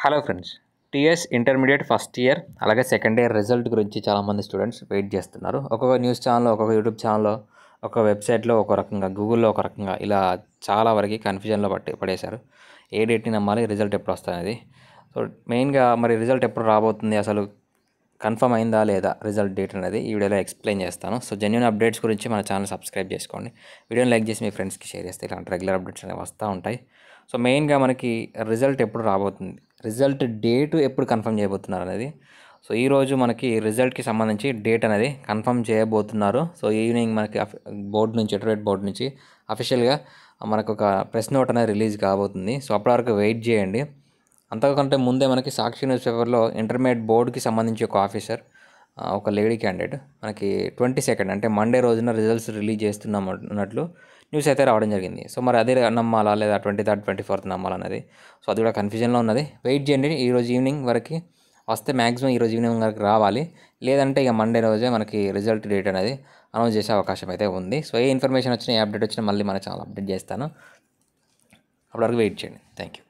Hello friends, TS intermediate first year అలాగే second year result గురించి చాలామంది స్టూడెంట్స్ వెయిట్ చేస్తున్నారు. ఒక్కొక్క న్యూస్ ఛానల్, ఒక్కొక్క యూట్యూబ్ ఛానల్లో, ఒక వెబ్సైట్లో ఒక రకంగా, గూగుల్లో ఒక రకంగా, ఇలా చాలా వరకు కన్ఫ్యూజన్లో పడేశారు. ఏ డేట్ని నమ్మాలి, రిజల్ట్ ఎప్పుడు వస్తుంది అనేది. సో మెయిన్గా మరి రిజల్ట్ ఎప్పుడు రాబోతుంది, అసలు కన్ఫర్మ్ అయిందా లేదా రిజల్ట్ డేట్ అనేది ఈ వీడియోలో ఎక్స్ప్లెయిన్ చేస్తాను. సో జెన్యూన్ అప్డేట్స్ గురించి మన ఛానల్ సబ్స్క్రైబ్ చేసుకోండి, వీడియోని లైక్ చేసి మీ ఫ్రెండ్స్కి షేర్ చేస్తే ఇలాంటి రెగ్యులర్ అప్డేట్స్ అనేవి వస్తూ ఉంటాయి. సో మెయిన్గా మనకి రిజల్ట్ ఎప్పుడు రాబోతుంది, రిజల్ట్ డేటు ఎప్పుడు కన్ఫర్మ్ చేయబోతున్నారు అనేది. సో ఈరోజు మనకి రిజల్ట్కి సంబంధించి డేట్ అనేది కన్ఫర్మ్ చేయబోతున్నారు. సో ఈవినింగ్ మనకి బోర్డు నుంచి, ఇంటర్మీడియట్ బోర్డు నుంచి అఫీషియల్గా మనకు ఒక ప్రెస్ నోట్ అనేది రిలీజ్ కాబోతుంది. సో అప్పటి వరకు వెయిట్ చేయండి. అంతకంటే ముందే మనకి సాక్షి న్యూస్ పేపర్లో ఇంటర్మీడియట్ బోర్డుకి సంబంధించి ఒక ఆఫీసర్, ఒక లేడీ క్యాండిడేట్ మనకి 22 అంటే మండే రోజున రిజల్ట్స్ రిలీజ్ చేస్తున్నాం అన్నట్లు న్యూస్ అయితే రావడం జరిగింది. సో మరి అదే నమ్మాలా లేదా 23rd 24th నమ్మాలన్నది, సో అది కూడా కన్ఫ్యూజన్లో ఉన్నది. వెయిట్ చేయండి, ఈరోజు ఈవినింగ్ వరకు వస్తే మ్యాక్సిమం ఈరోజు ఈవినింగ్ వరకు రావాలి. లేదంటే ఇక మండే రోజే మనకి రిజల్ట్ డేట్ అనేది అనౌన్స్ చేసే అవకాశం అయితే ఉంది. సో ఏ ఇన్ఫర్మేషన్ వచ్చినా, ఏ అప్డేట్ వచ్చినా మళ్ళీ మన ఛానల్ అప్డేట్ చేస్తాను. అప్పటివరకు వెయిట్ చేయండి. Thank you.